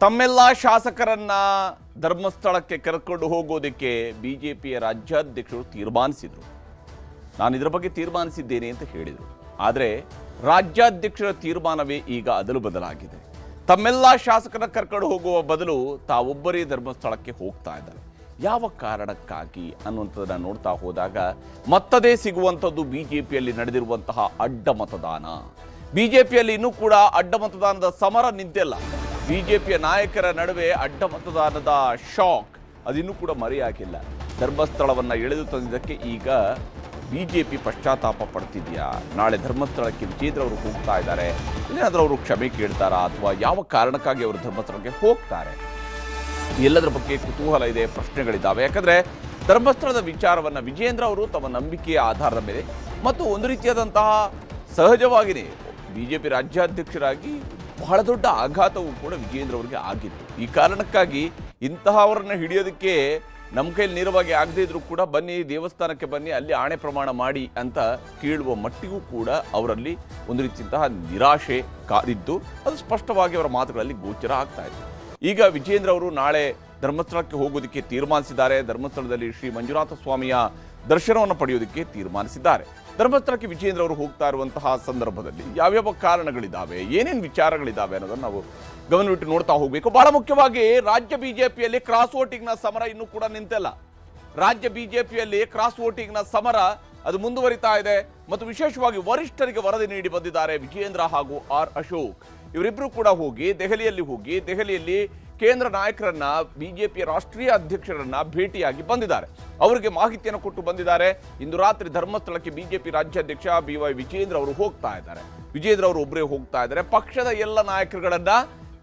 ತಮ್ಮೆಲ್ಲ ಶಾಸಕರನ್ನ ಧರ್ಮಸ್ಥಳಕ್ಕೆ ಕರೆದುಕೊಂಡು ಹೋಗೋದಕ್ಕೆ ಬಿಜೆಪಿಯ ರಾಜ್ಯಾಧ್ಯಕ್ಷರು ತೀರ್ಮಾನಿಸಿದರು. ನಾನು ಇದರ ಬಗ್ಗೆ ತೀರ್ಮಾನಿಸಿದ್ದೇನೆ ಅಂತ ಹೇಳಿದರು. ಆದರೆ ರಾಜ್ಯಾಧ್ಯಕ್ಷರ ತೀರ್ಮಾನವೇ ಈಗ ಅದಲು ಬದಲಾಗಿದೆ. ತಮ್ಮೆಲ್ಲ ಶಾಸಕರನ್ನ ಕರ್ಕೊಂಡು ಹೋಗುವ ಬದಲು ತಾವೊಬ್ಬರೇ ಧರ್ಮಸ್ಥಳಕ್ಕೆ ಹೋಗ್ತಾ ಇದ್ದಾರೆ. ಯಾವ ಕಾರಣಕ್ಕಾಗಿ ಅನ್ನುವಂಥದ್ದನ್ನು ನೋಡ್ತಾ ಹೋದಾಗ ಮತ್ತದೇ ಸಿಗುವಂಥದ್ದು ಬಿಜೆಪಿಯಲ್ಲಿ ನಡೆದಿರುವಂತಹ ಅಡ್ಡ ಮತದಾನ. ಬಿಜೆಪಿಯಲ್ಲಿ ಇನ್ನೂ ಕೂಡ ಅಡ್ಡ ಮತದಾನದ ಸಮರ ನಿಂತಿಲ್ಲ. ಬಿಜೆಪಿಯ ನಾಯಕರ ನಡುವೆ ಅಡ್ಡ ಮತದಾನದ ಶಾಕ್ ಅದಿನ್ನೂ ಕೂಡ ಮರೆಯಾಗಿಲ್ಲ. ಧರ್ಮಸ್ಥಳವನ್ನು ಎಳೆದು ತಂದಿದ್ದಕ್ಕೆ ಈಗ ಬಿಜೆಪಿ ಪಶ್ಚಾತ್ತಾಪ ಪಡ್ತಿದ್ಯಾ? ನಾಳೆ ಧರ್ಮಸ್ಥಳಕ್ಕೆ ವಿಜೇಂದ್ರ ಅವರು ಹೋಗ್ತಾ ಇದ್ದಾರೆ, ಇಲ್ಲಾಂದ್ರೆ ಅವರು ಕ್ಷಮೆ ಕೇಳ್ತಾರಾ ಅಥವಾ ಯಾವ ಕಾರಣಕ್ಕಾಗಿ ಅವರು ಧರ್ಮಸ್ಥಳಕ್ಕೆ ಹೋಗ್ತಾರೆ? ಎಲ್ಲದರ ಬಗ್ಗೆ ಕುತೂಹಲ ಇದೆ, ಪ್ರಶ್ನೆಗಳಿದ್ದಾವೆ. ಯಾಕಂದ್ರೆ ಧರ್ಮಸ್ಥಳದ ವಿಚಾರವನ್ನು ವಿಜೇಂದ್ರ ಅವರು ತಮ್ಮ ನಂಬಿಕೆಯ ಆಧಾರದ ಮೇಲೆ ಮತ್ತು ಒಂದು ರೀತಿಯಾದಂತಹ ಸಹಜವಾಗಿಯೇ ಬಿಜೆಪಿ ರಾಜ್ಯಾಧ್ಯಕ್ಷರಾಗಿ ಬಹಳ ದೊಡ್ಡ ಆಘಾತವೂ ಕೂಡ ವಿಜೇಂದ್ರ ಅವರಿಗೆ ಆಗಿತ್ತು. ಈ ಕಾರಣಕ್ಕಾಗಿ ಇಂತಹವರನ್ನ ಹಿಡಿಯೋದಕ್ಕೆ ನಮ್ಮ ಕೈಲಿ ನೇರವಾಗಿ ಆಗದೇ ಇದ್ರೂ ಕೂಡ ಬನ್ನಿ ದೇವಸ್ಥಾನಕ್ಕೆ ಬನ್ನಿ, ಅಲ್ಲಿ ಆಣೆ ಪ್ರಮಾಣ ಮಾಡಿ ಅಂತ ಕೇಳುವ ಮಟ್ಟಿಗೂ ಕೂಡ ಅವರಲ್ಲಿ ಒಂದು ರೀತಿಯಂತಹ ನಿರಾಶೆ ಕಾದಿದ್ದು ಅದು ಸ್ಪಷ್ಟವಾಗಿ ಅವರ ಮಾತುಗಳಲ್ಲಿ ಗೋಚರ ಆಗ್ತಾ ಇತ್ತು. ಈಗ ವಿಜೇಂದ್ರ ಅವರು ನಾಳೆ ಧರ್ಮಸ್ಥಳಕ್ಕೆ ಹೋಗೋದಕ್ಕೆ ತೀರ್ಮಾನಿಸಿದ್ದಾರೆ. ಧರ್ಮಸ್ಥಳದಲ್ಲಿ ಶ್ರೀ ಮಂಜುನಾಥ ಸ್ವಾಮಿಯ ದರ್ಶನವನ್ನು ಪಡೆಯೋದಕ್ಕೆ ತೀರ್ಮಾನಿಸಿದ್ದಾರೆ. ಧರ್ಮಸ್ಥಳಕ್ಕೆ ವಿಜೇಂದ್ರ ಅವರು ಹೋಗ್ತಾ ಇರುವಂತಹ ಸಂದರ್ಭದಲ್ಲಿ ಯಾವ್ಯಾವ ಕಾರಣಗಳಿದ್ದಾವೆ, ಏನೇನು ವಿಚಾರಗಳಿದ್ದಾವೆ ಅನ್ನೋದನ್ನು ನಾವು ಗಮನವಿಟ್ಟು ನೋಡ್ತಾ ಹೋಗಬೇಕು. ಬಹಳ ಮುಖ್ಯವಾಗಿ ರಾಜ್ಯ ಬಿಜೆಪಿಯಲ್ಲಿ ಕ್ರಾಸ್ ವೋಟಿಂಗ್ನ ಸಮರ ಇನ್ನೂ ಕೂಡ ನಿಂತಿಲ್ಲ. ರಾಜ್ಯ ಬಿಜೆಪಿಯಲ್ಲಿ ಕ್ರಾಸ್ ವೋಟಿಂಗ್ನ ಸಮರ ಅದು ಮುಂದುವರಿತಾ ಇದೆ ಮತ್ತು ವಿಶೇಷವಾಗಿ ವರಿಷ್ಠರಿಗೆ ವರದಿ ನೀಡಿ ಬಂದಿದ್ದಾರೆ ವಿಜೇಂದ್ರ ಹಾಗೂ ಆರ್ ಅಶೋಕ್. ಇವರಿಬ್ಬರು ಕೂಡ ದೆಹಲಿಯಲ್ಲಿ ಕೇಂದ್ರ ನಾಯಕರನ್ನ, ಬಿಜೆಪಿಯ ರಾಷ್ಟ್ರೀಯ ಅಧ್ಯಕ್ಷರನ್ನ ಭೇಟಿಯಾಗಿ ಬಂದಿದ್ದಾರೆ. ಅವರಿಗೆ ಮಾಹಿತಿಯನ್ನು ಕೊಟ್ಟು ಬಂದಿದ್ದಾರೆ. ಇಂದು ರಾತ್ರಿ ಧರ್ಮಸ್ಥಳಕ್ಕೆ ಬಿಜೆಪಿ ರಾಜ್ಯಾಧ್ಯಕ್ಷ BY ವಿಜೇಂದ್ರ ಅವರು ಹೋಗ್ತಾ ಇದ್ದಾರೆ. ವಿಜೇಂದ್ರ ಅವರು ಒಬ್ಬರೇ ಹೋಗ್ತಾ ಇದ್ದಾರೆ. ಪಕ್ಷದ ಎಲ್ಲ ನಾಯಕರುಗಳನ್ನ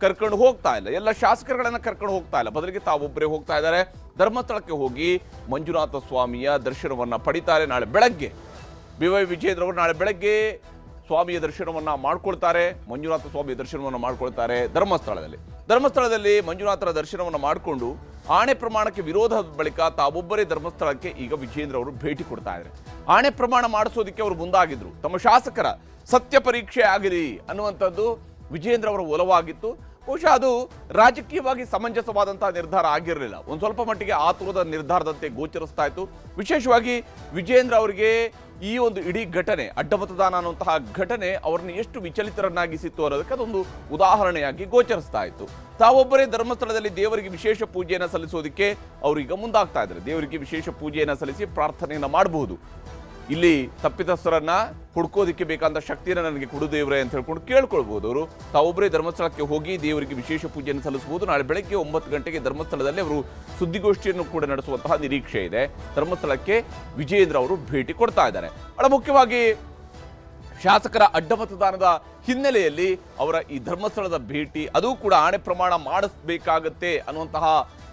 ಕರ್ಕೊಂಡು ಹೋಗ್ತಾ ಇಲ್ಲ, ಎಲ್ಲ ಶಾಸಕರುಗಳನ್ನ ಕರ್ಕೊಂಡು ಹೋಗ್ತಾ ಇಲ್ಲ, ಬದಲಿಗೆ ತಾವೊಬ್ಬರೇ ಹೋಗ್ತಾ ಇದ್ದಾರೆ. ಧರ್ಮಸ್ಥಳಕ್ಕೆ ಹೋಗಿ ಮಂಜುನಾಥ ಸ್ವಾಮಿಯ ದರ್ಶನವನ್ನ ಪಡಿತಾರೆ. ನಾಳೆ ಬೆಳಗ್ಗೆ BY ವಿಜೇಂದ್ರ ಅವರು ನಾಳೆ ಬೆಳಗ್ಗೆ ಸ್ವಾಮಿಯ ದರ್ಶನವನ್ನ ಮಾಡ್ಕೊಳ್ತಾರೆ. ಮಂಜುನಾಥ ಸ್ವಾಮಿಯ ದರ್ಶನವನ್ನ ಮಾಡ್ಕೊಳ್ತಾರೆ ಧರ್ಮಸ್ಥಳದಲ್ಲಿ ಮಂಜುನಾಥರ ದರ್ಶನವನ್ನು ಮಾಡಿಕೊಂಡು ಆಣೆ ಪ್ರಮಾಣಕ್ಕೆ ವಿರೋಧದ ಬಳಿಕ ತಾವೊಬ್ಬರೇ ಧರ್ಮಸ್ಥಳಕ್ಕೆ ಈಗ ವಿಜೇಂದ್ರ ಅವರು ಭೇಟಿ ಕೊಡ್ತಾ ಇದ್ದಾರೆ. ಆಣೆ ಪ್ರಮಾಣ ಮಾಡಿಸೋದಕ್ಕೆ ಅವರು ಮುಂದಾಗಿದ್ರು. ತಮ್ಮ ಶಾಸಕರ ಸತ್ಯ ಪರೀಕ್ಷೆ ಆಗಲಿ ಅನ್ನುವಂಥದ್ದು ವಿಜೇಂದ್ರ ಅವರ ಒಲವಾಗಿತ್ತು. ಬಹುಶಃ ಅದು ರಾಜಕೀಯವಾಗಿ ಸಮಂಜಸವಾದಂತಹ ನಿರ್ಧಾರ ಆಗಿರಲಿಲ್ಲ. ಒಂದು ಸ್ವಲ್ಪ ಮಟ್ಟಿಗೆ ಆತುರದ ನಿರ್ಧಾರದಂತೆ ಗೋಚರಿಸ್ತಾ ಇತ್ತು. ವಿಶೇಷವಾಗಿ ವಿಜೇಂದ್ರ ಅವರಿಗೆ ಈ ಒಂದು ಇಡೀ ಘಟನೆ, ಅಡ್ಡ ಮತದಾನ ಅನ್ನುವಂತಹ ಘಟನೆ ಅವರನ್ನು ಎಷ್ಟು ವಿಚಲಿತರನ್ನಾಗಿಸಿತ್ತು ಅನ್ನೋದಕ್ಕೆ ಅದೊಂದು ಉದಾಹರಣೆಯಾಗಿ ಗೋಚರಿಸ್ತಾ ಇತ್ತು. ತಾವೊಬ್ಬರೇ ಧರ್ಮಸ್ಥಳದಲ್ಲಿ ದೇವರಿಗೆ ವಿಶೇಷ ಪೂಜೆಯನ್ನು ಸಲ್ಲಿಸೋದಕ್ಕೆ ಅವರು ಈಗ ಮುಂದಾಗ್ತಾ ಇದ್ದಾರೆ. ದೇವರಿಗೆ ವಿಶೇಷ ಪೂಜೆಯನ್ನು ಸಲ್ಲಿಸಿ ಪ್ರಾರ್ಥನೆಯನ್ನು ಮಾಡಬಹುದು. ಇಲ್ಲಿ ತಪ್ಪಿತಸ್ಥರನ್ನ ಹುಡ್ಕೋದಿಕ್ಕೆ ಬೇಕಾದ ಶಕ್ತಿಯನ್ನು ನನಗೆ ಕೊಡು ದೇವರೇ ಅಂತ ಹೇಳ್ಕೊಂಡು ಕೇಳ್ಕೊಳ್ಬಹುದು. ಅವರು ತಾವೊಬ್ಬರೇ ಧರ್ಮಸ್ಥಳಕ್ಕೆ ಹೋಗಿ ದೇವರಿಗೆ ವಿಶೇಷ ಪೂಜೆಯನ್ನು ಸಲ್ಲಿಸಬಹುದು. ನಾಳೆ ಬೆಳಗ್ಗೆ 9 ಗಂಟೆಗೆ ಧರ್ಮಸ್ಥಳದಲ್ಲಿ ಅವರು ಸುದ್ದಿಗೋಷ್ಠಿಯನ್ನು ಕೂಡ ನಡೆಸುವಂತಹ ನಿರೀಕ್ಷೆ ಇದೆ. ಧರ್ಮಸ್ಥಳಕ್ಕೆ ವಿಜೇಂದ್ರ ಅವರು ಭೇಟಿ ಕೊಡ್ತಾ ಇದ್ದಾರೆ. ಬಹಳ ಮುಖ್ಯವಾಗಿ ಶಾಸಕರ ಅಡ್ಡ ಮತದಾನದ ಹಿನ್ನೆಲೆಯಲ್ಲಿ ಅವರ ಈ ಧರ್ಮಸ್ಥಳದ ಭೇಟಿ, ಅದು ಕೂಡ ಆಣೆ ಪ್ರಮಾಣ ಮಾಡಿಸಬೇಕಾಗತ್ತೆ ಅನ್ನುವಂತಹ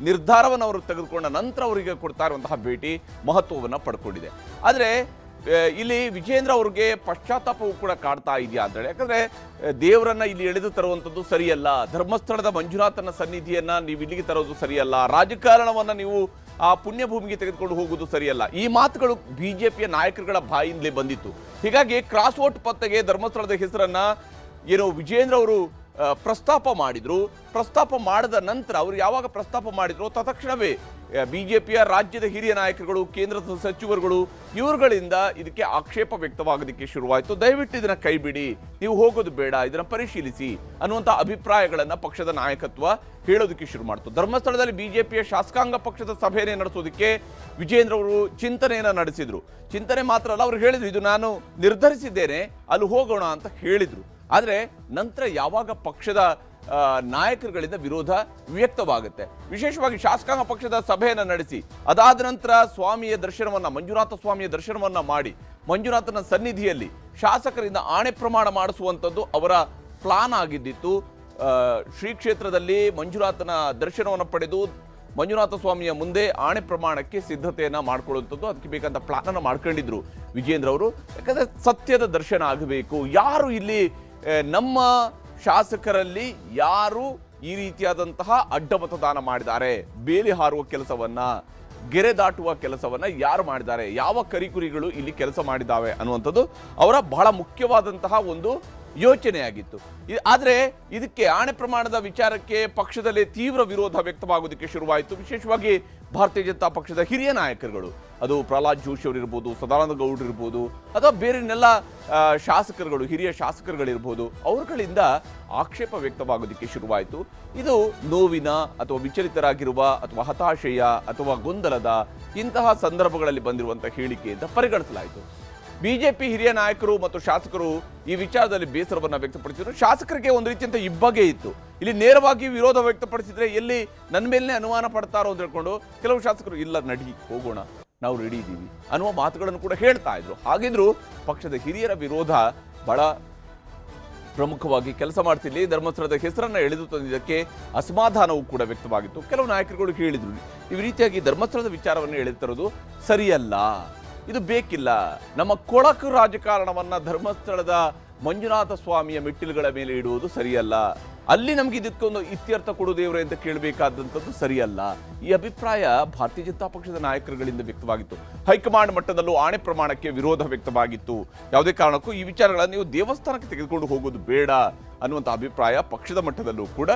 ನಿರ್ಧಾರವನ್ನು ಅವರು ತೆಗೆದುಕೊಂಡ ನಂತರ ಅವರಿಗೆ ಕೊಡ್ತಾ ಇರುವಂತಹ ಭೇಟಿ ಮಹತ್ವವನ್ನು ಪಡ್ಕೊಂಡಿದೆ. ಆದರೆ ಇಲ್ಲಿ ವಿಜೇಂದ್ರ ಅವ್ರಿಗೆ ಪಶ್ಚಾತ್ತಾಪವೂ ಕೂಡ ಕಾಡ್ತಾ ಇದೆಯಾ ಅಂತ ಹೇಳಿ. ಯಾಕಂದ್ರೆ ದೇವರನ್ನ ಇಲ್ಲಿ ಎಳೆದು ತರುವಂಥದ್ದು ಸರಿಯಲ್ಲ, ಧರ್ಮಸ್ಥಳದ ಮಂಜುನಾಥನ ಸನ್ನಿಧಿಯನ್ನ ನೀವು ಇಲ್ಲಿಗೆ ತರೋದು ಸರಿಯಲ್ಲ, ರಾಜಕಾರಣವನ್ನ ನೀವು ಆ ಪುಣ್ಯಭೂಮಿಗೆ ತೆಗೆದುಕೊಂಡು ಹೋಗುವುದು ಸರಿಯಲ್ಲ. ಈ ಮಾತುಗಳು ಬಿಜೆಪಿಯ ನಾಯಕರುಗಳ ಬಾಯಿಂದಲೇ ಬಂದಿತ್ತು. ಹೀಗಾಗಿ ಕ್ರಾಸ್ ವೋಟ್ ಪತ್ತೆಗೆ ಧರ್ಮಸ್ಥಳದ ಹೆಸರನ್ನ ವಿಜೇಂದ್ರ ಅವರು ಪ್ರಸ್ತಾಪ ಮಾಡಿದ ನಂತರ ಅವರು ಯಾವಾಗ ಪ್ರಸ್ತಾಪ ಮಾಡಿದ್ರು ತತ್ಕ್ಷಣವೇ ಬಿಜೆಪಿಯ ರಾಜ್ಯದ ಹಿರಿಯ ನಾಯಕರುಗಳು, ಕೇಂದ್ರದ ಸಚಿವರುಗಳು ಇವರುಗಳಿಂದ ಇದಕ್ಕೆ ಆಕ್ಷೇಪ ವ್ಯಕ್ತವಾಗೋದಕ್ಕೆ ಶುರುವಾಯಿತು. ದಯವಿಟ್ಟು ಇದನ್ನ ಕೈ ಬಿಡಿ, ನೀವು ಹೋಗೋದು ಬೇಡ, ಇದನ್ನ ಪರಿಶೀಲಿಸಿ ಅನ್ನುವಂಥ ಅಭಿಪ್ರಾಯಗಳನ್ನ ಪಕ್ಷದ ನಾಯಕತ್ವ ಹೇಳೋದಕ್ಕೆ ಶುರು ಮಾಡ್ತು. ಧರ್ಮಸ್ಥಳದಲ್ಲಿ ಬಿಜೆಪಿಯ ಶಾಸಕಾಂಗ ಪಕ್ಷದ ಸಭೆಯನ್ನೇ ನಡೆಸೋದಕ್ಕೆ ವಿಜೇಂದ್ರ ಅವರು ಚಿಂತನೆಯನ್ನ ನಡೆಸಿದ್ರು. ಚಿಂತನೆ ಮಾತ್ರ ಅಲ್ಲ, ಅವರು ಹೇಳಿದ್ರು ಇದು ನಾನು ನಿರ್ಧರಿಸಿದ್ದೇನೆ, ಅಲ್ಲಿ ಹೋಗೋಣ ಅಂತ ಹೇಳಿದ್ರು. ಆದರೆ ನಂತರ ಯಾವಾಗ ಪಕ್ಷದ ನಾಯಕರುಗಳಿಂದ ವಿರೋಧ ವ್ಯಕ್ತವಾಗುತ್ತೆ, ವಿಶೇಷವಾಗಿ ಶಾಸಕಾಂಗ ಪಕ್ಷದ ಸಭೆಯನ್ನು ನಡೆಸಿ ಅದಾದ ನಂತರ ಸ್ವಾಮಿಯ ದರ್ಶನವನ್ನ, ಮಂಜುನಾಥ ಸ್ವಾಮಿಯ ದರ್ಶನವನ್ನ ಮಾಡಿ ಮಂಜುನಾಥನ ಸನ್ನಿಧಿಯಲ್ಲಿ ಶಾಸಕರಿಂದ ಆಣೆ ಪ್ರಮಾಣ ಮಾಡಿಸುವಂಥದ್ದು ಅವರ ಪ್ಲಾನ್ ಆಗಿದ್ದಿತ್ತು. ಶ್ರೀ ಕ್ಷೇತ್ರದಲ್ಲಿ ಮಂಜುನಾಥನ ದರ್ಶನವನ್ನು ಪಡೆದು ಮಂಜುನಾಥ ಸ್ವಾಮಿಯ ಮುಂದೆ ಆಣೆ ಪ್ರಮಾಣಕ್ಕೆ ಸಿದ್ಧತೆಯನ್ನ ಮಾಡ್ಕೊಳ್ಳುವಂಥದ್ದು, ಅದಕ್ಕೆ ಬೇಕಂತ ಪ್ಲಾನ್ ಅನ್ನು ಮಾಡ್ಕೊಂಡಿದ್ರು ವಿಜೇಂದ್ರ ಅವರು. ಯಾಕಂದ್ರೆ ಸತ್ಯದ ದರ್ಶನ ಆಗಬೇಕು. ಯಾರು ಇಲ್ಲಿ ನಮ್ಮ ಶಾಸಕರಲ್ಲಿ ಯಾರು ಈ ರೀತಿಯಾದಂತಹ ಅಡ್ಡ ಮತದಾನ ಮಾಡಿದ್ದಾರೆ, ಬೇಲಿ ಹಾರುವ ಕೆಲಸವನ್ನ, ಗೆರೆ ದಾಟುವ ಕೆಲಸವನ್ನ ಯಾರು ಮಾಡಿದ್ದಾರೆ, ಯಾವ ಕರಿಕುರಿಗಳು ಇಲ್ಲಿ ಕೆಲಸ ಮಾಡಿದ್ದಾವೆ ಅನ್ನುವಂಥದ್ದು ಅವರ ಬಹಳ ಮುಖ್ಯವಾದಂತಹ ಒಂದು ಯೋಚನೆಯಾಗಿತ್ತು. ಆದರೆ ಇದಕ್ಕೆ ಆಣೆ ಪ್ರಮಾಣದ ವಿಚಾರಕ್ಕೆ ಪಕ್ಷದಲ್ಲಿ ತೀವ್ರ ವಿರೋಧ ವ್ಯಕ್ತವಾಗೋದಕ್ಕೆ ಶುರುವಾಯಿತು. ವಿಶೇಷವಾಗಿ ಭಾರತೀಯ ಜನತಾ ಪಕ್ಷದ ಹಿರಿಯ ನಾಯಕರುಗಳು, ಅದು ಪ್ರಹ್ಲಾದ್ ಜೋಶಿ ಅವರಿರ್ಬೋದು, ಸದಾನಂದ ಗೌಡ್ರು ಇರ್ಬೋದು, ಅಥವಾ ಬೇರೆನೆಲ್ಲ ಶಾಸಕರುಗಳು, ಹಿರಿಯ ಶಾಸಕರುಗಳಿರ್ಬೋದು, ಅವರುಗಳಿಂದ ಆಕ್ಷೇಪ ವ್ಯಕ್ತವಾಗೋದಕ್ಕೆ ಶುರುವಾಯಿತು. ಇದು ನೋವಿನ ಅಥವಾ ವಿಚಲಿತರಾಗಿರುವ ಅಥವಾ ಹತಾಶೆಯ ಅಥವಾ ಗೊಂದಲದ ಇಂತಹ ಸಂದರ್ಭಗಳಲ್ಲಿ ಬಂದಿರುವಂತಹ ಹೇಳಿಕೆ ಅಂತ ಪರಿಗಣಿಸಲಾಯಿತು. ಬಿಜೆಪಿ ಹಿರಿಯ ನಾಯಕರು ಮತ್ತು ಶಾಸಕರು ಈ ವಿಚಾರದಲ್ಲಿ ಬೇಸರವನ್ನ ವ್ಯಕ್ತಪಡಿಸಿದರು. ಶಾಸಕರಿಗೆ ಒಂದು ರೀತಿಯಂತ ಇಬ್ಬಗೆ ಇತ್ತು. ಇಲ್ಲಿ ನೇರವಾಗಿ ವಿರೋಧ ವ್ಯಕ್ತಪಡಿಸಿದ್ರೆ ಎಲ್ಲಿ ನನ್ನ ಮೇಲೇ ಅನುಮಾನ ಪಡ್ತಾರೋ ಅಂತ ಹೇಳ್ಕೊಂಡು ಕೆಲವು ಶಾಸಕರು ಇಲ್ಲ ನಡಿ ಹೋಗೋಣ, ನಾವು ರೆಡಿ ಇದ್ದೀವಿ ಅನ್ನುವ ಮಾತುಗಳನ್ನು ಕೂಡ ಹೇಳ್ತಾ ಇದ್ರು. ಹಾಗಿದ್ರು ಪಕ್ಷದ ಹಿರಿಯರ ವಿರೋಧ ಬಹಳ ಪ್ರಮುಖವಾಗಿ ಕೆಲಸ ಮಾಡ್ತಿಲ್ಲಿ. ಧರ್ಮಸ್ಥಳದ ಹೆಸರನ್ನ ಎಳೆದು ತಂದಿದ್ದಕ್ಕೆ ಅಸಮಾಧಾನವೂ ಕೂಡ ವ್ಯಕ್ತವಾಗಿತ್ತು. ಕೆಲವು ನಾಯಕರುಗಳು ಹೇಳಿದ್ರು, ಈ ರೀತಿಯಾಗಿ ಧರ್ಮಸ್ಥಳದ ವಿಚಾರವನ್ನು ಎಳೆತರೋದು ಸರಿಯಲ್ಲ, ಇದು ಬೇಕಿಲ್ಲ. ನಮ್ಮ ಕೊಳಕು ರಾಜಕಾರಣವನ್ನ ಧರ್ಮಸ್ಥಳದ ಮಂಜುನಾಥ ಸ್ವಾಮಿಯ ಮೆಟ್ಟಿಲುಗಳ ಮೇಲೆ ಇಡುವುದು ಸರಿಯಲ್ಲ. ಅಲ್ಲಿ ನಮ್ಗೆ ಇದಕ್ಕೊಂದು ಇತ್ಯರ್ಥ ಕೊಡುವುದೇವ್ರೆ ಅಂತ ಕೇಳಬೇಕಾದಂಥದ್ದು ಸರಿಯಲ್ಲ. ಈ ಅಭಿಪ್ರಾಯ ಭಾರತೀಯ ಜನತಾ ಪಕ್ಷದ ನಾಯಕರುಗಳಿಂದ ವ್ಯಕ್ತವಾಗಿತ್ತು. ಹೈಕಮಾಂಡ್ ಮಟ್ಟದಲ್ಲೂ ಆಣೆ ಪ್ರಮಾಣಕ್ಕೆ ವಿರೋಧ ವ್ಯಕ್ತವಾಗಿತ್ತು. ಯಾವುದೇ ಕಾರಣಕ್ಕೂ ಈ ವಿಚಾರಗಳನ್ನು ನೀವು ದೇವಸ್ಥಾನಕ್ಕೆ ತೆಗೆದುಕೊಂಡು ಹೋಗೋದು ಬೇಡ ಅನ್ನುವಂಥ ಅಭಿಪ್ರಾಯ ಪಕ್ಷದ ಮಟ್ಟದಲ್ಲೂ ಕೂಡ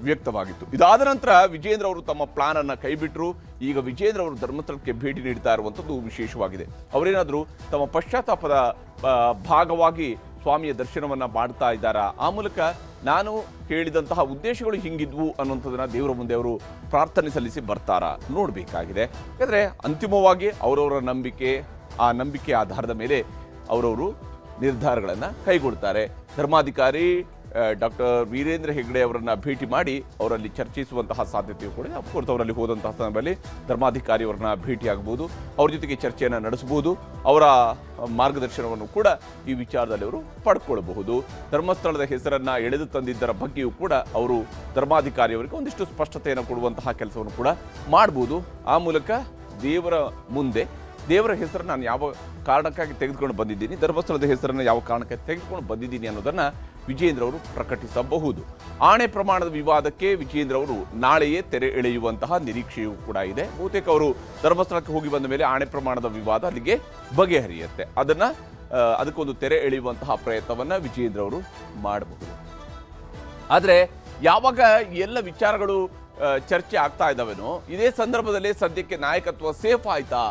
ವ್ಯಕ್ತವಾಗಿತ್ತು. ಇದಾದ ನಂತರ ವಿಜೇಂದ್ರ ಅವರು ತಮ್ಮ ಪ್ಲಾನ್ ಅನ್ನ ಕೈಬಿಟ್ಟರು. ಈಗ ವಿಜೇಂದ್ರ ಅವರು ಧರ್ಮಸ್ಥಳಕ್ಕೆ ಭೇಟಿ ನೀಡ್ತಾ ಇರುವಂಥದ್ದು ವಿಶೇಷವಾಗಿದೆ. ಅವರೇನಾದರೂ ತಮ್ಮ ಪಶ್ಚಾತ್ತಾಪದ ಭಾಗವಾಗಿ ಸ್ವಾಮಿಯ ದರ್ಶನವನ್ನ ಮಾಡ್ತಾ ಇದ್ದಾರಾ, ಆ ಮೂಲಕ ನಾನು ಹೇಳಿದಂತಹ ಉದ್ದೇಶಗಳು ಹಿಂಗಿದ್ವು ಅನ್ನುವಂಥದ್ದನ್ನ ದೇವರ ಮುಂದೆ ಅವರು ಪ್ರಾರ್ಥನೆ ಸಲ್ಲಿಸಿ ಬರ್ತಾರಾ ನೋಡಬೇಕಾಗಿದೆ. ಯಾಕಂದ್ರೆ ಅಂತಿಮವಾಗಿ ಅವರವರ ನಂಬಿಕೆ, ಆ ನಂಬಿಕೆ ಆಧಾರದ ಮೇಲೆ ಅವರವರು ನಿರ್ಧಾರಗಳನ್ನು ಕೈಗೊಳ್ತಾರೆ. ಧರ್ಮಾಧಿಕಾರಿ ಡಾಕ್ಟರ್ ವೀರೇಂದ್ರ ಹೆಗ್ಗಡೆ ಅವರನ್ನ ಭೇಟಿ ಮಾಡಿ ಅವರಲ್ಲಿ ಚರ್ಚಿಸುವಂತಹ ಸಾಧ್ಯತೆಯೂ ಕೂಡ, ಅಫ್ಕೋರ್ಸ್ ಅವರಲ್ಲಿ ಹೋದಂತಹ ಸಂದರ್ಭದಲ್ಲಿ ಧರ್ಮಾಧಿಕಾರಿ ಅವರನ್ನ ಭೇಟಿಯಾಗಬಹುದು, ಅವ್ರ ಜೊತೆಗೆ ಚರ್ಚೆಯನ್ನು ನಡೆಸಬಹುದು, ಅವರ ಮಾರ್ಗದರ್ಶನವನ್ನು ಕೂಡ ಈ ವಿಚಾರದಲ್ಲಿ ಅವರು ಪಡ್ಕೊಳ್ಬಹುದು. ಧರ್ಮಸ್ಥಳದ ಹೆಸರನ್ನ ಎಳೆದು ತಂದಿದ್ದರ ಬಗ್ಗೆಯೂ ಕೂಡ ಅವರು ಧರ್ಮಾಧಿಕಾರಿಯವರಿಗೆ ಒಂದಿಷ್ಟು ಸ್ಪಷ್ಟತೆಯನ್ನು ಕೊಡುವಂತಹ ಕೆಲಸವನ್ನು ಕೂಡ ಮಾಡಬಹುದು. ಆ ಮೂಲಕ ದೇವರ ಮುಂದೆ ದೇವರ ಹೆಸರನ್ನು ನಾನು ಯಾವ ಕಾರಣಕ್ಕಾಗಿ ತೆಗೆದುಕೊಂಡು ಬಂದಿದ್ದೀನಿ, ಧರ್ಮಸ್ಥಳದ ಹೆಸರನ್ನು ಯಾವ ಕಾರಣಕ್ಕೆ ತೆಗೆದುಕೊಂಡು ಬಂದಿದ್ದೀನಿ ಅನ್ನೋದನ್ನ ವಿಜೇಂದ್ರ ಅವರು ಪ್ರಕಟಿಸಬಹುದು. ಆಣೆ ಪ್ರಮಾಣದ ವಿವಾದಕ್ಕೆ ವಿಜೇಂದ್ರ ಅವರು ನಾಳೆಯೇ ತೆರೆ ಎಳೆಯುವಂತಹ ನಿರೀಕ್ಷೆಯೂ ಕೂಡ ಇದೆ. ಬಹುತೇಕ ಅವರು ಧರ್ಮಸ್ಥಳಕ್ಕೆ ಹೋಗಿ ಬಂದ ಮೇಲೆ ಆಣೆ ಪ್ರಮಾಣದ ವಿವಾದ ಅಲ್ಲಿಗೆ ಬಗೆಹರಿಯುತ್ತೆ. ಅದಕ್ಕೊಂದು ತೆರೆ ಎಳೆಯುವಂತಹ ಪ್ರಯತ್ನವನ್ನ ವಿಜೇಂದ್ರ ಅವರು ಮಾಡಬಹುದು. ಆದರೆ ಯಾವಾಗ ಎಲ್ಲ ವಿಚಾರಗಳು ಚರ್ಚೆ ಆಗ್ತಾ ಇದ್ದಾವೇನೋ ಇದೇ ಸಂದರ್ಭದಲ್ಲಿ ಸದ್ಯಕ್ಕೆ ನಾಯಕತ್ವ ಸೇಫ್ ಆಯ್ತಾ,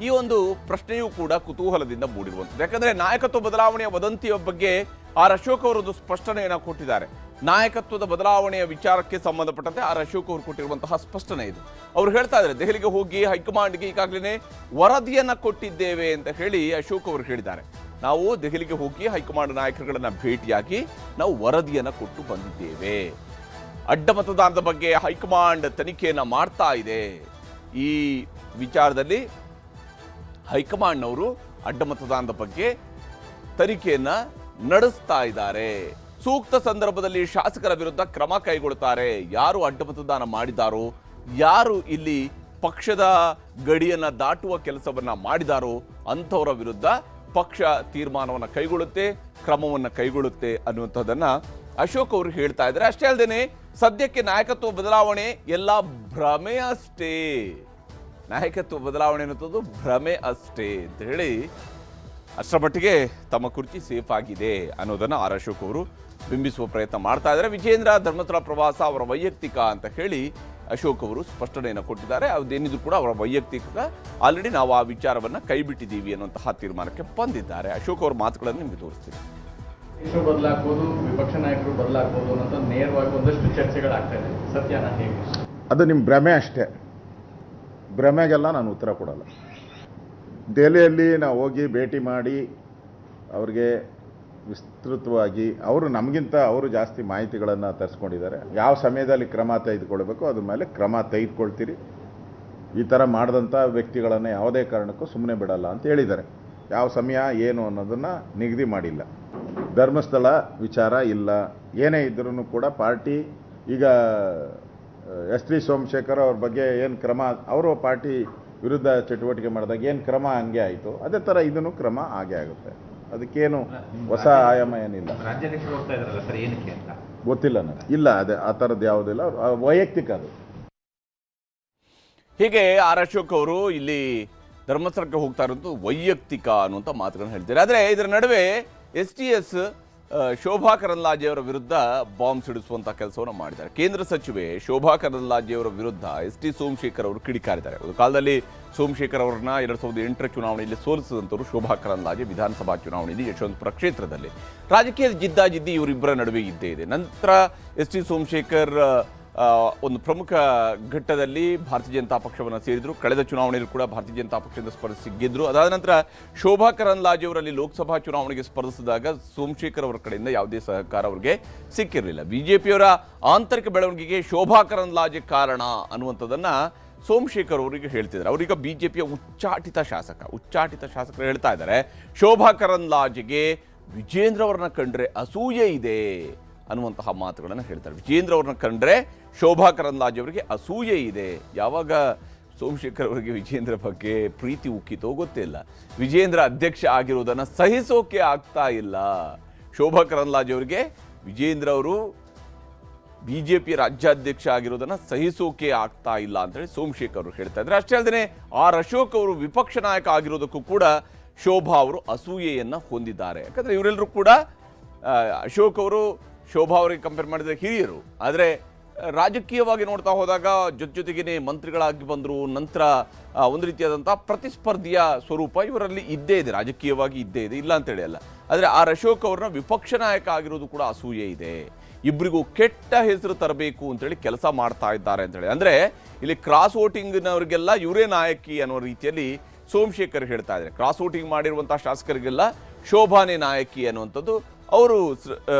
ಈ ಒಂದು ಪ್ರಶ್ನೆಯೂ ಕೂಡ ಕುತೂಹಲದಿಂದ ಮೂಡಿರುವಂಥದ್ದು. ಯಾಕಂದ್ರೆ ನಾಯಕತ್ವ ಬದಲಾವಣೆಯ ವದಂತಿಯ ಬಗ್ಗೆ ಆರ್ ಅಶೋಕ್ ಅವರೊಂದು ಸ್ಪಷ್ಟನೆಯನ್ನು ಕೊಟ್ಟಿದ್ದಾರೆ. ನಾಯಕತ್ವದ ಬದಲಾವಣೆಯ ವಿಚಾರಕ್ಕೆ ಸಂಬಂಧಪಟ್ಟಂತೆ ಆರ್ ಅಶೋಕ್ ಅವರು ಕೊಟ್ಟಿರುವಂತಹ ಸ್ಪಷ್ಟನೆ ಇದು. ಅವರು ಹೇಳ್ತಾ ಇದ್ದಾರೆ, ದೆಹಲಿಗೆ ಹೋಗಿ ಹೈಕಮಾಂಡ್ಗೆ ಈಗಾಗಲೇ ವರದಿಯನ್ನ ಕೊಟ್ಟಿದ್ದೇವೆ ಅಂತ ಹೇಳಿ ಅಶೋಕ್ ಅವರು ಹೇಳಿದ್ದಾರೆ. ನಾವು ದೆಹಲಿಗೆ ಹೋಗಿ ಹೈಕಮಾಂಡ್ ನಾಯಕರುಗಳನ್ನ ಭೇಟಿಯಾಗಿ ನಾವು ವರದಿಯನ್ನ ಕೊಟ್ಟು ಬಂದಿದ್ದೇವೆ. ಅಡ್ಡ ಮತದಾನದ ಬಗ್ಗೆ ಹೈಕಮಾಂಡ್ ತನಿಖೆಯನ್ನ ಮಾಡ್ತಾ ಇದೆ. ಈ ವಿಚಾರದಲ್ಲಿ ಹೈಕಮಾಂಡ್ನವರು ಅಡ್ಡ ಮತದಾನದ ಬಗ್ಗೆ ತನಿಖೆಯನ್ನ ನಡೆಸ್ತಾ ಇದ್ದಾರೆ. ಸೂಕ್ತ ಸಂದರ್ಭದಲ್ಲಿ ಶಾಸಕರ ವಿರುದ್ಧ ಕ್ರಮ ಕೈಗೊಳ್ಳುತ್ತಾರೆ. ಯಾರು ಅಡ್ಡ ಮತದಾನ ಮಾಡಿದಾರೋ, ಯಾರು ಇಲ್ಲಿ ಪಕ್ಷದ ಗಡಿಯನ್ನ ದಾಟುವ ಕೆಲಸವನ್ನ ಮಾಡಿದಾರೋ ಅಂಥವರ ವಿರುದ್ಧ ಪಕ್ಷ ತೀರ್ಮಾನವನ್ನು ಕೈಗೊಳ್ಳುತ್ತೆ, ಕ್ರಮವನ್ನು ಕೈಗೊಳ್ಳುತ್ತೆ ಅನ್ನುವಂಥದ್ದನ್ನ ಅಶೋಕ್ ಅವರು ಹೇಳ್ತಾ ಇದ್ದಾರೆ. ಅಷ್ಟೇ ಅಲ್ಲದೆ ಸದ್ಯಕ್ಕೆ ನಾಯಕತ್ವ ಬದಲಾವಣೆ ಎಲ್ಲ ಭ್ರಮೆ ಅಷ್ಟೇ, ನಾಯಕತ್ವ ಬದಲಾವಣೆ ಅನ್ನೋದು ಭ್ರಮೆ ಅಷ್ಟೇ ಅಂತ ಹೇಳಿ ಅಷ್ಟರ ಮಟ್ಟಿಗೆ ತಮ್ಮ ಕುರ್ಚಿ ಸೇಫ್ ಆಗಿದೆ ಅನ್ನೋದನ್ನ ಆರ್ ಅಶೋಕ್ ಅವರು ಬಿಂಬಿಸುವ ಪ್ರಯತ್ನ ಮಾಡ್ತಾ ಇದ್ದಾರೆ. ವಿಜೇಂದ್ರ ಧರ್ಮಸ್ಥಳ ಪ್ರವಾಸ ಅವರ ವೈಯಕ್ತಿಕ ಅಂತ ಹೇಳಿ ಅಶೋಕ್ ಅವರು ಸ್ಪಷ್ಟನೆಯನ್ನು ಕೊಟ್ಟಿದ್ದಾರೆ. ಅದೇನಿದ್ರು ಕೂಡ ಅವರ ವೈಯಕ್ತಿಕ, ಆಲ್ರೆಡಿ ನಾವು ಆ ವಿಚಾರವನ್ನ ಕೈ ಬಿಟ್ಟಿದ್ದೀವಿ ಅನ್ನುವಂತಹ ತೀರ್ಮಾನಕ್ಕೆ ಬಂದಿದ್ದಾರೆ. ಅಶೋಕ್ ಅವರ ಮಾತುಗಳನ್ನು ನಿಮಗೆ ತೋರಿಸ್ತೀನಿ. ಬದಲಾಗಬಹುದು, ವಿಪಕ್ಷ ನಾಯಕರು ಬದಲಾಗಬಹುದು ಅನ್ನೋ ನೇರವಾಗಿ ಒಂದಷ್ಟು ಚರ್ಚೆಗಳಾಗ್ತಾ ಇದೆ. ಸತ್ಯನ ಹೇಗೆ? ಅದು ನಿಮ್ಮ ಭ್ರಮೆ ಅಷ್ಟೇ. ಭ್ರಮೆಗೆಲ್ಲ ನಾನು ಉತ್ತರ ಕೊಡಲ್ಲ. ದೆಹಲಿಯಲ್ಲಿ ನಾವು ಹೋಗಿ ಭೇಟಿ ಮಾಡಿ ಅವ್ರಿಗೆ ವಿಸ್ತೃತವಾಗಿ ನಮಗಿಂತ ಅವರು ಜಾಸ್ತಿ ಮಾಹಿತಿಗಳನ್ನು ತರಿಸ್ಕೊಂಡಿದ್ದಾರೆ. ಯಾವ ಸಮಯದಲ್ಲಿ ಕ್ರಮ ತೆಗೆದುಕೊಳ್ಬೇಕು ಅದ್ರ ಮೇಲೆ ಕ್ರಮ ತೆಗೆದುಕೊಳ್ತೀರಿ. ಈ ಥರ ಮಾಡಿದಂಥ ವ್ಯಕ್ತಿಗಳನ್ನು ಯಾವುದೇ ಕಾರಣಕ್ಕೂ ಸುಮ್ಮನೆ ಬಿಡಲ್ಲ ಅಂತ ಹೇಳಿದ್ದಾರೆ. ಯಾವ ಸಮಯ ಏನು ಅನ್ನೋದನ್ನು ನಿಗದಿ ಮಾಡಿಲ್ಲ. ಧರ್ಮಸ್ಥಳ ವಿಚಾರ ಇಲ್ಲ, ಏನೇ ಇದ್ರೂ ಕೂಡ ಪಾರ್ಟಿ ಈಗ ಎಸ್ ಟಿ ಸೋಮಶೇಖರ್ ಅವ್ರ ಬಗ್ಗೆ ಏನು ಕ್ರಮ, ಅವರು ಪಾರ್ಟಿ ವಿರುದ್ಧ ಚಟುವಟಿಕೆ ಮಾಡಿದಾಗ ಏನು ಕ್ರಮ ಹಂಗೆ ಆಯಿತು, ಅದೇ ಥರ ಇದನ್ನು ಕ್ರಮ ಹಾಗೆ ಆಗುತ್ತೆ. ಅದಕ್ಕೇನು ಹೊಸ ಆಯಾಮ ಏನಿಲ್ಲ. ರಾಜ್ಯಾಧ್ಯಕ್ಷರು ಹೋಗ್ತಾ ಇದ್ರಲ್ಲ ಸರ್, ಏನಕ್ಕೆ ಅಂತ ಗೊತ್ತಿಲ್ಲ ನನಗೆ. ಇಲ್ಲ, ಅದೇ ಆ ಥರದ್ದು ಯಾವುದಿಲ್ಲ, ವೈಯಕ್ತಿಕ ಅದು. ಹೀಗೆ ಆರ್ ಅಶೋಕ್ ಅವರು ಇಲ್ಲಿ ಧರ್ಮಸ್ಥಳಕ್ಕೆ ಹೋಗ್ತಾ ಇರೋದು ವೈಯಕ್ತಿಕ ಅನ್ನುವಂಥ ಮಾತುಗಳನ್ನು ಹೇಳ್ತಾರೆ. ಆದರೆ ಇದರ ನಡುವೆ STS ಶೋಭಾ ಕರಂದ್ಲಾಜೆಯವರ ವಿರುದ್ಧ ಬಾಂಬ್ ಸಿಡಿಸುವಂಥ ಕೆಲಸವನ್ನು ಮಾಡಿದ್ದಾರೆ. ಕೇಂದ್ರ ಸಚಿವೆ ಶೋಭಾ ಕರಂದ್ಲಾಜೆಯವರ ವಿರುದ್ಧ ಟಿ ಸೋಮಶೇಖರ್ ಅವರು ಕಿಡಿಕಾರಿದ್ದಾರೆ. ಒಂದು ಕಾಲದಲ್ಲಿ ಸೋಮಶೇಖರ್ ಅವರನ್ನ 2008ರ ಚುನಾವಣೆಯಲ್ಲಿ ಸೋಲಿಸಿದಂಥವರು ಶೋಭಾ ಕರಂದ್ಲಾಜೆ ವಿಧಾನಸಭಾ ಚುನಾವಣೆಯಲ್ಲಿ ಯಶವಂತಪುರ ಕ್ಷೇತ್ರದಲ್ಲಿ. ರಾಜಕೀಯದ ಜಿದ್ದಾಜಿದ್ದಿ ಇವರಿಬ್ಬರ ನಡುವೆ ಇದ್ದೇ ಇದೆ. ನಂತರ ಟಿ ಸೋಮಶೇಖರ್ ಒಂದು ಪ್ರಮುಖ ಘಟ್ಟದಲ್ಲಿ ಭಾರತೀಯ ಜನತಾ ಪಕ್ಷವನ್ನು ಸೇರಿದರು. ಕಳೆದ ಚುನಾವಣೆಯಲ್ಲಿ ಕೂಡ ಭಾರತೀಯ ಜನತಾ ಪಕ್ಷದಿಂದ ಸ್ಪರ್ಧಿಸಿ ಗೆದ್ದರು. ಅದಾದ ನಂತರ ಶೋಭಾ ಕರಂದ್ಲಾಜೆ ಅವರಲ್ಲಿ ಲೋಕಸಭಾ ಚುನಾವಣೆಗೆ ಸ್ಪರ್ಧಿಸಿದಾಗ ಸೋಮಶೇಖರ್ ಅವರ ಕಡೆಯಿಂದ ಯಾವುದೇ ಸಹಕಾರ ಅವರಿಗೆ ಸಿಕ್ಕಿರಲಿಲ್ಲ. ಬಿಜೆಪಿಯವರ ಆಂತರಿಕ ಬೆಳವಣಿಗೆಗೆ ಶೋಭಾ ಕರಂದ್ಲಾಜೆ ಕಾರಣ ಅನ್ನುವಂಥದ್ದನ್ನ ಸೋಮಶೇಖರ್ ಅವರಿಗೆ ಹೇಳ್ತಿದ್ದಾರೆ. ಅವರೀಗ ಬಿಜೆಪಿಯ ಉಚ್ಚಾಟಿತ ಶಾಸಕರು ಹೇಳ್ತಾ ಇದ್ದಾರೆ, ಶೋಭಾ ಕರಂದ್ಲಾಜೆಗೆ ವಿಜೇಂದ್ರ ಅವರನ್ನ ಕಂಡ್ರೆ ಅಸೂಯೆ ಇದೆ ಅನ್ನುವಂತಹ ಮಾತುಗಳನ್ನು ಹೇಳ್ತಾರೆ. ವಿಜೇಂದ್ರ ಅವ್ರನ್ನ ಕಂಡ್ರೆ ಶೋಭಾ ಕರಂದ್ಲಾಜೆ ಅವರಿಗೆ ಅಸೂಯೆ ಇದೆ. ಯಾವಾಗ ಸೋಮಶೇಖರ್ ಅವರಿಗೆ ವಿಜೇಂದ್ರ ಬಗ್ಗೆ ಪ್ರೀತಿ ಉಕ್ಕಿತೋ ಗೊತ್ತಿಲ್ಲ. ವಿಜೇಂದ್ರ ಅಧ್ಯಕ್ಷ ಆಗಿರುವುದನ್ನು ಸಹಿಸೋಕೆ ಆಗ್ತಾ ಇಲ್ಲ. ಶೋಭಾ ಕರಂದ್ಲಾಜೆ ಅವರಿಗೆ ವಿಜೇಂದ್ರ ಅವರು ಬಿಜೆಪಿ ರಾಜ್ಯಾಧ್ಯಕ್ಷ ಆಗಿರೋದನ್ನ ಸಹಿಸೋಕೆ ಆಗ್ತಾ ಇಲ್ಲ ಅಂತೇಳಿ ಸೋಮಶೇಖರ್ ಅವರು ಹೇಳ್ತಾ ಇದ್ದಾರೆ. ಅಷ್ಟೇ ಅಲ್ಲದೆ ಅಶೋಕ್ ಅವರು ವಿಪಕ್ಷ ನಾಯಕ ಆಗಿರೋದಕ್ಕೂ ಕೂಡ ಶೋಭಾ ಅವರು ಅಸೂಯೆಯನ್ನ ಹೊಂದಿದ್ದಾರೆ. ಯಾಕಂದ್ರೆ ಇವರೆಲ್ಲರೂ ಕೂಡ ಅಶೋಕ್ ಅವರು ಶೋಭಾ ಅವರಿಗೆ ಕಂಪೇರ್ ಮಾಡಿದರೆ ಹಿರಿಯರು, ಆದರೆ ರಾಜಕೀಯವಾಗಿ ನೋಡ್ತಾ ಹೋದಾಗ ಜೊತೆಗೇನೆ ಮಂತ್ರಿಗಳಾಗಿ ಬಂದರು. ನಂತರ ಒಂದು ರೀತಿಯಾದಂಥ ಪ್ರತಿಸ್ಪರ್ಧಿಯ ಸ್ವರೂಪ ಇವರಲ್ಲಿ ಇದ್ದೇ ಇದೆ, ರಾಜಕೀಯವಾಗಿ ಇದ್ದೇ ಇದೆ, ಇಲ್ಲ ಅಂತೇಳಿ ಅಲ್ಲ. ಆದರೆ ಅಶೋಕ್ ಅವ್ರನ್ನ ವಿಪಕ್ಷ ನಾಯಕ ಆಗಿರೋದು ಕೂಡ ಅಸೂಯೆ ಇದೆ. ಇಬ್ಬರಿಗೂ ಕೆಟ್ಟ ಹೆಸರು ತರಬೇಕು ಅಂತೇಳಿ ಕೆಲಸ ಮಾಡ್ತಾ ಇದ್ದಾರೆ ಅಂತೇಳಿ. ಅಂದರೆ ಇಲ್ಲಿ ಕ್ರಾಸ್ ವೋಟಿಂಗ್ನವರಿಗೆಲ್ಲ ಇವರೇ ನಾಯಕಿ ಅನ್ನೋ ರೀತಿಯಲ್ಲಿ ಸೋಮಶೇಖರ್ ಹೇಳ್ತಾ ಇದ್ದಾರೆ. ಕ್ರಾಸ್ ವೋಟಿಂಗ್ ಮಾಡಿರುವಂಥ ಶಾಸಕರಿಗೆಲ್ಲ ಶೋಭಾನೇ ನಾಯಕಿ ಅನ್ನುವಂಥದ್ದು ಅವರು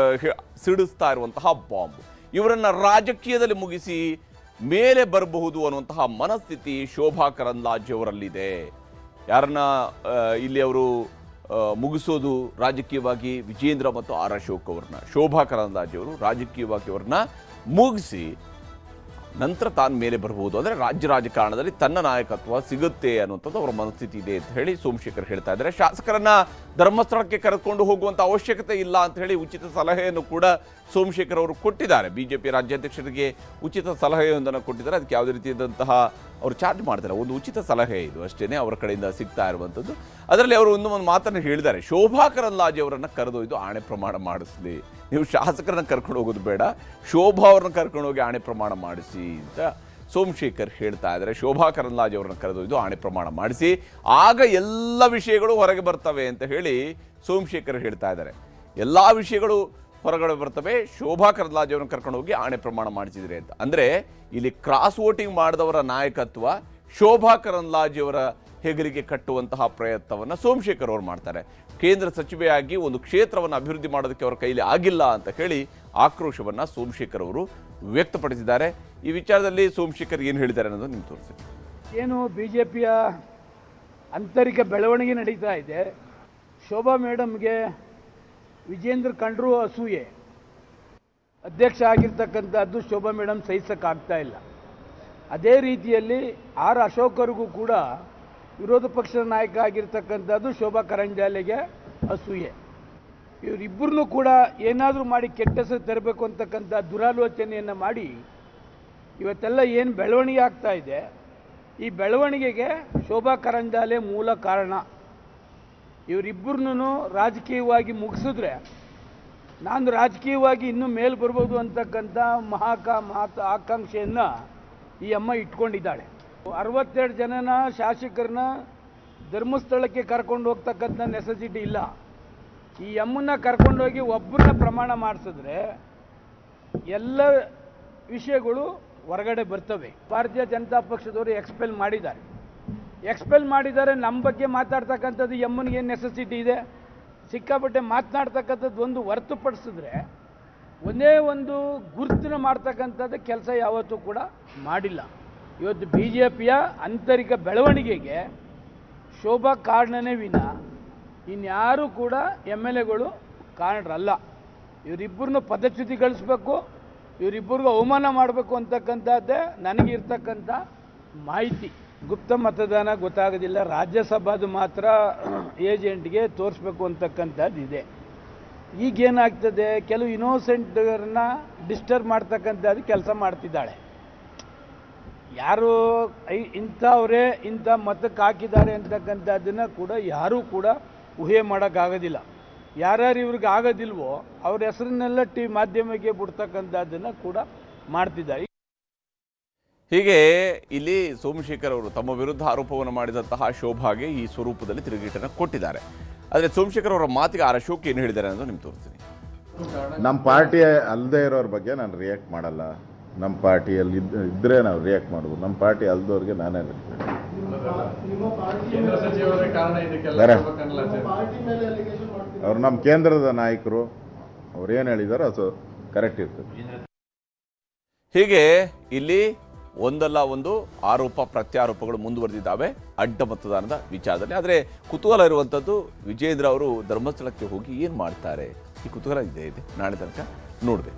ಸಿಡಿಸ್ತಾ ಇರುವಂತಹ ಬಾಂಬ್. ಇವರನ್ನ ರಾಜಕೀಯದಲ್ಲಿ ಮುಗಿಸಿ ಮೇಲೆ ಬರಬಹುದು ಅನ್ನುವಂತಹ ಮನಸ್ಥಿತಿ ಶೋಭಾ ಕರಂದ್ಲಾಜೆ ಅವರಲ್ಲಿದೆ. ಯಾರನ್ನ ಇಲ್ಲಿ ಅವರು ಮುಗಿಸೋದು ರಾಜಕೀಯವಾಗಿ ವಿಜೇಂದ್ರ ಮತ್ತು ಅಶೋಕ್ ಅವ್ರನ್ನ, ಶೋಭಾ ಕರಂದ್ಲಾಜೆ ಅವರು ರಾಜಕೀಯವಾಗಿ ಅವ್ರನ್ನ ಮುಗಿಸಿ ನಂತರ ತಾನು ಮೇಲೆ ಬರಬಹುದು, ಅಂದರೆ ರಾಜ್ಯ ರಾಜಕಾರಣದಲ್ಲಿ ತನ್ನ ನಾಯಕತ್ವ ಸಿಗುತ್ತೆ ಅನ್ನುವಂಥದ್ದು ಅವರ ಮನಸ್ಥಿತಿ ಇದೆ ಅಂತ ಹೇಳಿ ಸೋಮಶೇಖರ್ ಹೇಳ್ತಾ ಇದ್ದಾರೆ. ಶಾಸಕರನ್ನ ಧರ್ಮಸ್ಥಳಕ್ಕೆ ಕರೆದುಕೊಂಡು ಹೋಗುವಂಥ ಅವಶ್ಯಕತೆ ಇಲ್ಲ ಅಂತ ಹೇಳಿ ಉಚಿತ ಸಲಹೆಯನ್ನು ಕೂಡ ಸೋಮಶೇಖರ್ ಅವರು ಕೊಟ್ಟಿದ್ದಾರೆ. ಬಿಜೆಪಿ ರಾಜ್ಯಾಧ್ಯಕ್ಷರಿಗೆ ಉಚಿತ ಸಲಹೆಯೊಂದನ್ನು ಕೊಟ್ಟಿದ್ದಾರೆ. ಅದಕ್ಕೆ ಯಾವುದೇ ರೀತಿಯಾದಂತಹ ಅವರು ಚಾರ್ಜ್ ಮಾಡ್ತಾರೆ. ಒಂದು ಉಚಿತ ಸಲಹೆ ಇದು ಅಷ್ಟೇ ಅವರ ಕಡೆಯಿಂದ ಸಿಗ್ತಾ ಇರುವಂಥದ್ದು. ಅದರಲ್ಲಿ ಅವರು ಒಂದು ಮಾತನ್ನು ಹೇಳಿದ್ದಾರೆ, ಶೋಭಾ ಕರಂದ್ಲಾಜೆ ಅವರನ್ನು ಕರೆದೊಯ್ದು ಆಣೆ ಪ್ರಮಾಣ ಮಾಡಿಸಲಿ. ನೀವು ಶಾಸಕರನ್ನ ಕರ್ಕೊಂಡು ಹೋಗೋದು ಬೇಡ, ಶೋಭಾ ಅವ್ರನ್ನ ಕರ್ಕೊಂಡು ಹೋಗಿ ಆಣೆ ಪ್ರಮಾಣ ಮಾಡಿಸಿ ಅಂತ ಸೋಮಶೇಖರ್ ಹೇಳ್ತಾ ಇದ್ದಾರೆ. ಶೋಭಾ ಕರಂದ್ಲಾಜೆ ಅವರನ್ನ ಕರೆದೊಯ್ದು ಆಣೆ ಪ್ರಮಾಣ ಮಾಡಿಸಿ, ಆಗ ಎಲ್ಲ ವಿಷಯಗಳು ಹೊರಗೆ ಬರ್ತವೆ ಅಂತ ಹೇಳಿ ಸೋಮಶೇಖರ್ ಹೇಳ್ತಾ ಇದ್ದಾರೆ. ಎಲ್ಲ ವಿಷಯಗಳು ಹೊರಗಡೆ ಬರ್ತವೆ, ಶೋಭಾ ಕರಂದ್ಲಾಜೆ ಅವರನ್ನು ಕರ್ಕೊಂಡು ಹೋಗಿ ಆಣೆ ಪ್ರಮಾಣ ಮಾಡಿಸಿದ್ರೆ ಅಂತ. ಅಂದರೆ ಇಲ್ಲಿ ಕ್ರಾಸ್ ವೋಟಿಂಗ್ ಮಾಡಿದವರ ನಾಯಕತ್ವ ಶೋಭಾ ಕರಂದ್ಲಾಜೆ ಅವರ ಹೆಗಲಿಗೆ ಕಟ್ಟುವಂತಹ ಪ್ರಯತ್ನವನ್ನು ಸೋಮಶೇಖರ್ ಅವರು ಮಾಡ್ತಾರೆ. ಕೇಂದ್ರ ಸಚಿವೆಯಾಗಿ ಒಂದು ಕ್ಷೇತ್ರವನ್ನು ಅಭಿವೃದ್ಧಿ ಮಾಡೋದಕ್ಕೆ ಅವರ ಕೈಲಿ ಆಗಿಲ್ಲ ಅಂತ ಹೇಳಿ ಆಕ್ರೋಶವನ್ನು ಸೋಮಶೇಖರ್ ಅವರು ವ್ಯಕ್ತಪಡಿಸಿದ್ದಾರೆ. ಈ ವಿಚಾರದಲ್ಲಿ ಸೋಮಶೇಖರ್ ಏನು ಹೇಳಿದ್ದಾರೆ ಅನ್ನೋದು ನಿಮ್ಗೆ ತೋರಿಸ್ತೀನಿ. ಏನು ಬಿಜೆಪಿಯ ಆಂತರಿಕ ಬೆಳವಣಿಗೆ ನಡೀತಾ ಇದೆ. ಶೋಭಾ ಮೇಡಮ್ಗೆ ವಿಜೇಂದ್ರ ಕಂಡ್ರು ಅಸೂಯೆ. ಅಧ್ಯಕ್ಷ ಆಗಿರ್ತಕ್ಕಂಥದ್ದು ಶೋಭಾ ಮೇಡಮ್ ಸಹಿಸೋಕ್ಕಾಗ್ತಾ ಇಲ್ಲ. ಅದೇ ರೀತಿಯಲ್ಲಿ ಅಶೋಕರಿಗೂ ಕೂಡ ವಿರೋಧ ಪಕ್ಷದ ನಾಯಕ ಆಗಿರ್ತಕ್ಕಂಥದ್ದು ಶೋಭಾ ಕರಂದ್ಲಾಜೆಗೆ ಅಸೂಯೆ. ಇವರಿಬ್ಬರನ್ನೂ ಕೂಡ ಏನಾದರೂ ಮಾಡಿ ಕೆಟ್ಟ ಹೆಸರು ತರಬೇಕು ಅಂತಕ್ಕಂಥ ದುರಾಲೋಚನೆಯನ್ನು ಮಾಡಿ ಇವತ್ತೆಲ್ಲ ಏನು ಬೆಳವಣಿಗೆ ಆಗ್ತಾ ಇದೆ, ಈ ಬೆಳವಣಿಗೆಗೆ ಶೋಭಾ ಕರಂದ್ಲಾಜೆ ಮೂಲ ಕಾರಣ. ಇವರಿಬ್ಬರನ್ನೂ ರಾಜಕೀಯವಾಗಿ ಮುಗಿಸಿದ್ರೆ ನಾನು ರಾಜಕೀಯವಾಗಿ ಇನ್ನೂ ಮೇಲೆ ಬರ್ಬೋದು ಅಂತಕ್ಕಂಥ ಆಕಾಂಕ್ಷೆಯನ್ನು ಈ ಅಮ್ಮ ಇಟ್ಕೊಂಡಿದ್ದಾಳೆ. 62 ಜನನ ಶಾಸಕರನ್ನ ಧರ್ಮಸ್ಥಳಕ್ಕೆ ಕರ್ಕೊಂಡು ಹೋಗ್ತಕ್ಕಂಥ ನೆಸೆಸಿಟಿ ಇಲ್ಲ. ಈ ಅಮ್ಮನ್ನ ಕರ್ಕೊಂಡೋಗಿ ಒಬ್ಬರನ್ನ ಪ್ರಮಾಣ ಮಾಡಿಸಿದ್ರೆ ಎಲ್ಲ ವಿಷಯಗಳು ಹೊರಗಡೆ ಬರ್ತವೆ. ಭಾರತೀಯ ಜನತಾ ಪಕ್ಷದವರು ಎಕ್ಸ್ಪೆಲ್ ಮಾಡಿದ್ದಾರೆ. ನಮ್ಮ ಬಗ್ಗೆ ಮಾತಾಡ್ತಕ್ಕಂಥದ್ದು ಎಮ್ಮನಿಗೆ ಏನು ನೆಸೆಸಿಟಿ ಇದೆ? ಸಿಕ್ಕಾಪಟ್ಟೆ ಮಾತನಾಡ್ತಕ್ಕಂಥದ್ದು ಒಂದು ಹೊರತುಪಡಿಸಿದ್ರೆ ಒಂದೇ ಒಂದು ಗುರುತನ್ನ ಮಾಡ್ತಕ್ಕಂಥದ್ದು ಕೆಲಸ ಯಾವತ್ತೂ ಕೂಡ ಮಾಡಿಲ್ಲ. ಇವತ್ತು ಬಿ ಜೆ ಪಿಯ ಆಂತರಿಕ ಬೆಳವಣಿಗೆಗೆ ಶೋಭಾ ಕಾರಣನೇ ವಿನ ಇನ್ಯಾರೂ ಕೂಡ MLAಗಳು ಕಾರಣರಲ್ಲ. ಇವರಿಬ್ಬರನ್ನು ಪದಚ್ಯುತಿಗೊಳಿಸ್ಬೇಕು, ಇವರಿಬ್ಬರಿಗೂ ಅವಮಾನ ಮಾಡಬೇಕು ಅಂತಕ್ಕಂಥದ್ದೇ ನನಗಿರ್ತಕ್ಕಂಥ ಮಾಹಿತಿ. ಗುಪ್ತ ಮತದಾನ ಗೊತ್ತಾಗೋದಿಲ್ಲ, ರಾಜ್ಯಸಭಾದು ಮಾತ್ರ ಏಜೆಂಟ್ಗೆ ತೋರಿಸ್ಬೇಕು ಅಂತಕ್ಕಂಥದ್ದು ಇದೆ. ಈಗೇನಾಗ್ತದೆ, ಕೆಲವು ಇನ್ನೋಸೆಂಟ್ರನ್ನ ಡಿಸ್ಟರ್ಬ್ ಮಾಡ್ತಕ್ಕಂಥದ್ದು ಕೆಲಸ ಮಾಡ್ತಿದ್ದಾಳೆ. ಯಾರು ಇಂಥವರೇ ಇಂಥ ಮತಕ್ಕೆ ಹಾಕಿದ್ದಾರೆ ಅಂತಕ್ಕಂಥದ್ದನ್ನು ಕೂಡ ಯಾರೂ ಕೂಡ ಊಹೆ ಮಾಡೋಕ್ಕಾಗೋದಿಲ್ಲ. ಯಾರ್ಯಾರು ಇವ್ರಿಗೆ ಆಗೋದಿಲ್ವೋ ಅವ್ರ ಹೆಸರನ್ನೆಲ್ಲ ಮಾಧ್ಯಮಕ್ಕೆ ಬಿಡ್ತಕ್ಕಂಥದ್ದನ್ನು ಕೂಡ ಮಾಡ್ತಿದ್ದಾರೆ. ಹೀಗೆ ಇಲ್ಲಿ ಸೋಮಶೇಖರ್ ಅವರು ತಮ್ಮ ವಿರುದ್ಧ ಆರೋಪವನ್ನು ಮಾಡಿದಂತಹ ಶೋಭಾಗೆ ಈ ಸ್ವರೂಪದಲ್ಲಿ ತಿರುಗೇಟನ್ನು ಕೊಟ್ಟಿದ್ದಾರೆ. ಆದರೆ ಸೋಮಶೇಖರ್ ಅವರ ಮಾತಿಗೆ ಆರ್ ಅಶೋಕ್ ಏನು ಹೇಳಿದ್ದಾರೆ ಅನ್ನೋದು ನಿಮ್ಗೆ ತೋರಿಸ್ತೀನಿ. ನಮ್ಮ ಪಾರ್ಟಿ ಅಲ್ಲದೆ ಇರೋರ ಬಗ್ಗೆ ನಾನು ರಿಯಾಕ್ಟ್ ಮಾಡಲ್ಲ. ನಮ್ಮ ಪಾರ್ಟಿಯಲ್ಲಿ ಇದ್ದರೆ ನಾವು ರಿಯಾಕ್ಟ್ ಮಾಡ್ಬೋದು. ನಮ್ಮ ಪಾರ್ಟಿ ಅಲ್ದವ್ರಿಗೆ ನಾನೇ ಕೇಂದ್ರ ಸಚಿವರೇ ಕಾರಣ ಇದಕ್ಕೆಲ್ಲ ಬೇರೆ. ಶೋಭಾ ಅವ್ರು ನಮ್ಮ ಕೇಂದ್ರದ ನಾಯಕರು, ಅವ್ರು ಏನು ಹೇಳಿದಾರೋ ಅದು ಕರೆಕ್ಟ್ ಇರ್ತದೆ. ಹೀಗೆ ಇಲ್ಲಿ ಒಂದಲ್ಲ ಒಂದು ಆರೋಪ ಪ್ರತ್ಯಾರೋಪಗಳು ಮುಂದುವರೆದಿದ್ದಾವೆ ಅಡ್ಡ ಮತದಾನದ ವಿಚಾರದಲ್ಲಿ. ಆದರೆ ಕುತೂಹಲ ಇರುವಂಥದ್ದು ವಿಜೇಂದ್ರ ಅವರು ಧರ್ಮಸ್ಥಳಕ್ಕೆ ಹೋಗಿ ಏನು ಮಾಡ್ತಾರೆ, ಈ ಕುತೂಹಲ ಇದೆ ನಾಳೆ ತನಕ ನೋಡಬೇಕು.